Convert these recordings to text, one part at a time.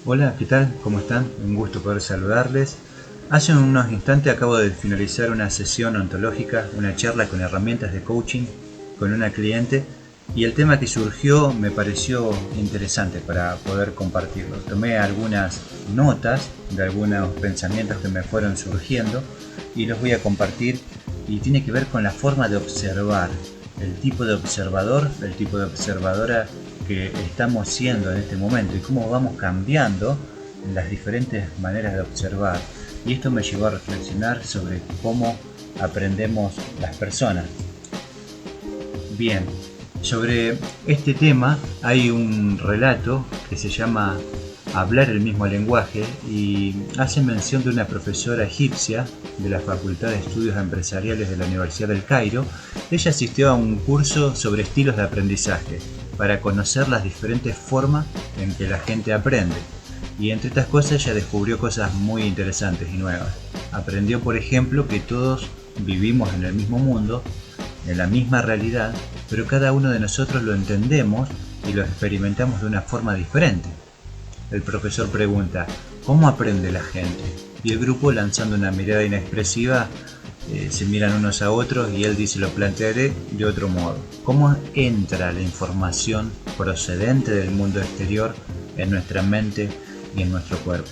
Hola, ¿qué tal? ¿Cómo están? Un gusto poder saludarles. Hace unos instantes acabo de finalizar una sesión ontológica, una charla con herramientas de coaching con una cliente y el tema que surgió me pareció interesante para poder compartirlo. Tomé algunas notas de algunos pensamientos que me fueron surgiendo y los voy a compartir y tiene que ver con la forma de observar, el tipo de observador, el tipo de observadora que estamos siendo en este momento y cómo vamos cambiando en las diferentes maneras de observar. Y esto me llevó a reflexionar sobre cómo aprendemos las personas. Bien, sobre este tema hay un relato que se llama Hablar el mismo lenguaje y hace mención de una profesora egipcia de la Facultad de Estudios Empresariales de la Universidad del Cairo. Ella asistió a un curso sobre estilos de aprendizaje para conocer las diferentes formas en que la gente aprende. Y entre estas cosas ella descubrió cosas muy interesantes y nuevas. Aprendió, por ejemplo, que todos vivimos en el mismo mundo, en la misma realidad, pero cada uno de nosotros lo entendemos y lo experimentamos de una forma diferente. El profesor pregunta, ¿cómo aprende la gente? Y el grupo, lanzando una mirada inexpresiva, se miran unos a otros y él dice, lo plantearé de otro modo. ¿Cómo entra la información procedente del mundo exterior en nuestra mente y en nuestro cuerpo?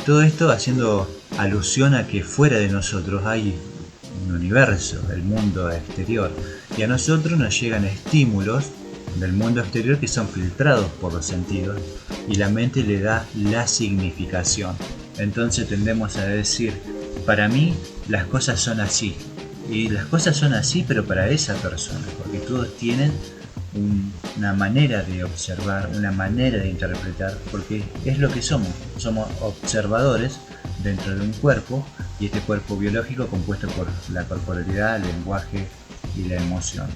Todo esto haciendo alusión a que fuera de nosotros hay un universo, el mundo exterior, y a nosotros nos llegan estímulos del mundo exterior que son filtrados por los sentidos y la mente le da la significación. Entonces tendemos a decir, para mí las cosas son así, y las cosas son así pero para esa persona, porque todos tienen una manera de observar, una manera de interpretar, porque es lo que somos observadores dentro de un cuerpo, y este cuerpo biológico compuesto por la corporalidad, el lenguaje y la emoción,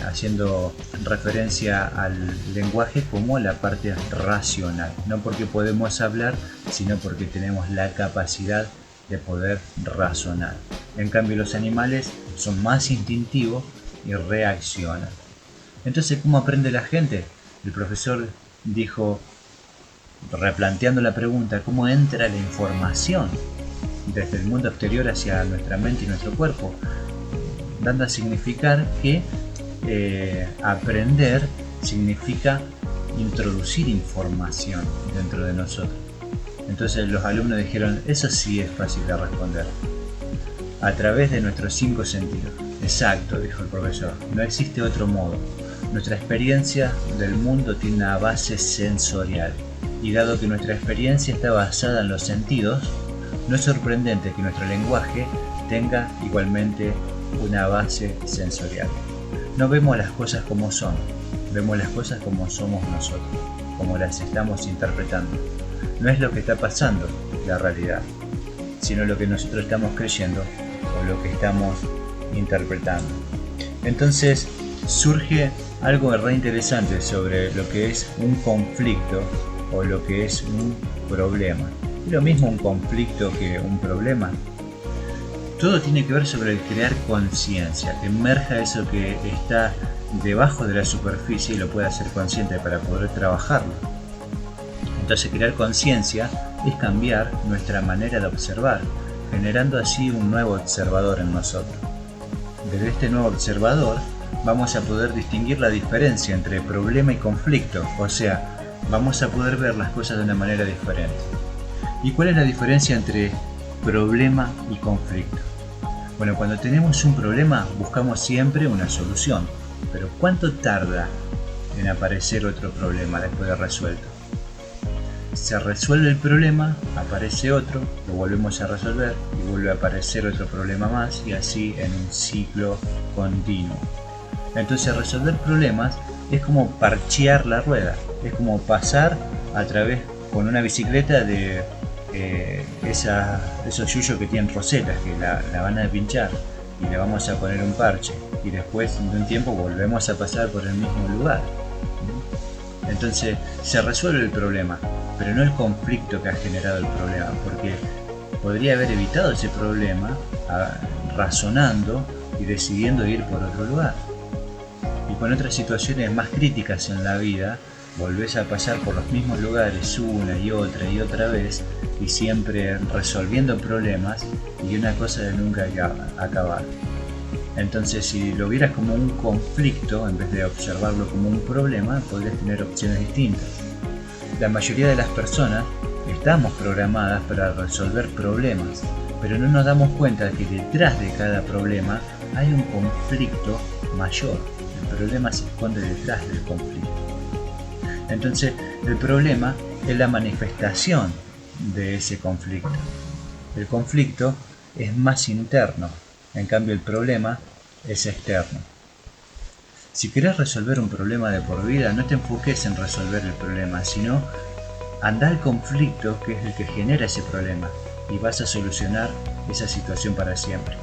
haciendo referencia al lenguaje como la parte racional, no porque podemos hablar, sino porque tenemos la capacidad de poder razonar. En cambio los animales son más instintivos y reaccionan. Entonces, ¿cómo aprende la gente? El profesor dijo, replanteando la pregunta, ¿cómo entra la información desde el mundo exterior hacia nuestra mente y nuestro cuerpo? Dando a significar que aprender significa introducir información dentro de nosotros. Entonces los alumnos dijeron, eso sí es fácil de responder. A través de nuestros 5 sentidos. Exacto, dijo el profesor, no existe otro modo. Nuestra experiencia del mundo tiene una base sensorial, y dado que nuestra experiencia está basada en los sentidos, no es sorprendente que nuestro lenguaje tenga igualmente una base sensorial. No vemos las cosas como son, vemos las cosas como somos nosotros, como las estamos interpretando. No es lo que está pasando, la realidad, sino lo que nosotros estamos creyendo o lo que estamos interpretando. Entonces surge algo re interesante sobre lo que es un conflicto o lo que es un problema. ¿Es lo mismo un conflicto que un problema? Todo tiene que ver sobre el crear conciencia, que emerja eso que está debajo de la superficie y lo pueda hacer consciente para poder trabajarlo. Entonces crear conciencia es cambiar nuestra manera de observar, generando así un nuevo observador en nosotros. Desde este nuevo observador vamos a poder distinguir la diferencia entre problema y conflicto, o sea, vamos a poder ver las cosas de una manera diferente. ¿Y cuál es la diferencia entre problema y conflicto? Bueno, cuando tenemos un problema buscamos siempre una solución, pero ¿cuánto tarda en aparecer otro problema después de resuelto? Se resuelve el problema, aparece otro, lo volvemos a resolver y vuelve a aparecer otro problema más, y así en un ciclo continuo. Entonces resolver problemas es como parchear la rueda, es como pasar a través con una bicicleta de esos yuyos que tienen rosetas, que la van a pinchar y le vamos a poner un parche, y después de un tiempo volvemos a pasar por el mismo lugar. Entonces se resuelve el problema, pero no el conflicto que ha generado el problema, porque podría haber evitado ese problema razonando y decidiendo ir por otro lugar. Y con otras situaciones más críticas en la vida, volvés a pasar por los mismos lugares una y otra vez, y siempre resolviendo problemas, y una cosa de nunca acabar. Entonces, si lo vieras como un conflicto, en vez de observarlo como un problema, podrías tener opciones distintas. La mayoría de las personas estamos programadas para resolver problemas, pero no nos damos cuenta de que detrás de cada problema hay un conflicto mayor. El problema se esconde detrás del conflicto. Entonces, el problema es la manifestación de ese conflicto. El conflicto es más interno, en cambio el problema es externo. Si querés resolver un problema de por vida, no te enfoques en resolver el problema, sino anda al conflicto, que es el que genera ese problema, y vas a solucionar esa situación para siempre.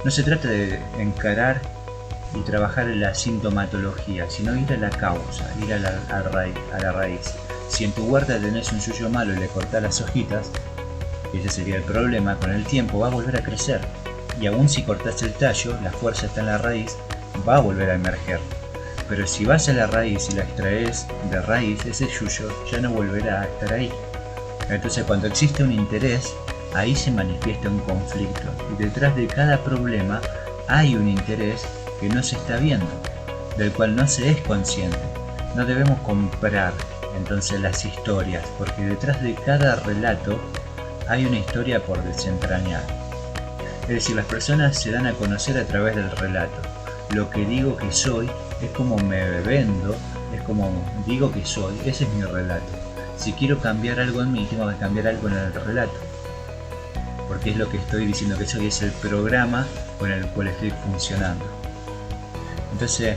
No se trata de encarar y trabajar en la sintomatología, sino ir a la causa, ir a la raíz. Si en tu huerta tenés un yuyo malo y le cortás las hojitas, y ese sería el problema, con el tiempo va a volver a crecer. Y aún si cortás el tallo, la fuerza está en la raíz, va a volver a emerger. Pero si vas a la raíz y la extraes de raíz, ese yuyo ya no volverá a estar ahí. Entonces, cuando existe un interés, ahí se manifiesta un conflicto. Y detrás de cada problema hay un interés que no se está viendo, del cual no se es consciente. No debemos comprar entonces las historias, porque detrás de cada relato hay una historia por desentrañar. Es decir, las personas se dan a conocer a través del relato. Lo que digo que soy es como me vendo, es como digo que soy, ese es mi relato. Si quiero cambiar algo en mí, tengo que cambiar algo en el relato, porque es lo que estoy diciendo que soy, es el programa con el cual estoy funcionando. Entonces,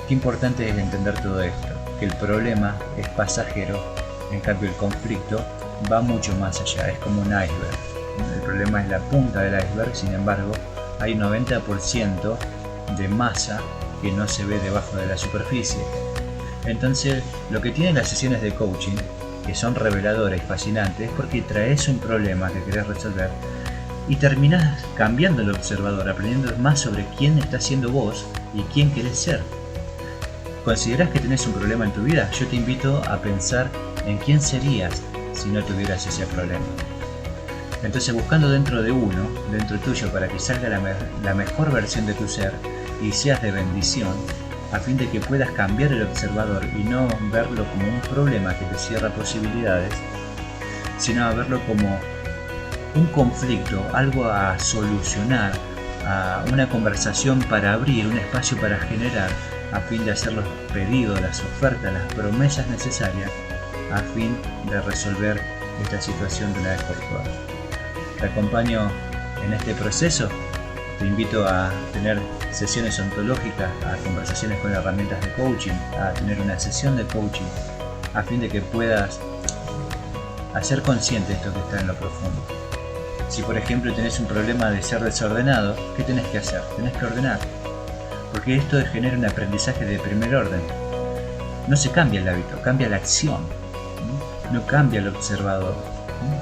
qué importante es entender todo esto, que el problema es pasajero, en cambio el conflicto va mucho más allá, es como un iceberg. El problema es la punta del iceberg, sin embargo, hay un 90% de masa que no se ve debajo de la superficie. Entonces, lo que tienen las sesiones de coaching, que son reveladoras y fascinantes, es porque traes un problema que querés resolver y terminás cambiando el observador, aprendiendo más sobre quién estás siendo vos y quién querés ser. ¿Considerás que tenés un problema en tu vida? Yo te invito a pensar en quién serías si no tuvieras ese problema. Entonces, buscando dentro de uno, dentro tuyo, para que salga la mejor versión de tu ser y seas de bendición, a fin de que puedas cambiar el observador y no verlo como un problema que te cierra posibilidades, sino a verlo como un conflicto, algo a solucionar, a una conversación para abrir, un espacio para generar, a fin de hacer los pedidos, las ofertas, las promesas necesarias, a fin de resolver esta situación de una vez por todas. Te acompaño en este proceso, te invito a tener sesiones ontológicas, a conversaciones con herramientas de coaching, a tener una sesión de coaching, a fin de que puedas hacer consciente esto que está en lo profundo. Si por ejemplo tenés un problema de ser desordenado, ¿qué tenés que hacer? Tenés que ordenar, porque esto genera un aprendizaje de primer orden. No se cambia el hábito, cambia la acción, no cambia el observador,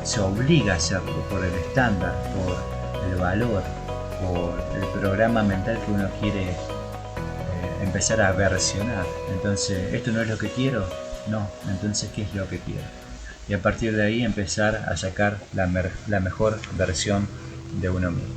se obliga a hacerlo por el estándar, por el valor, por el programa mental que uno quiere empezar a versionar. Entonces, ¿esto no es lo que quiero? No, entonces ¿qué es lo que quiero? Y a partir de ahí empezar a sacar la mejor versión de uno mismo.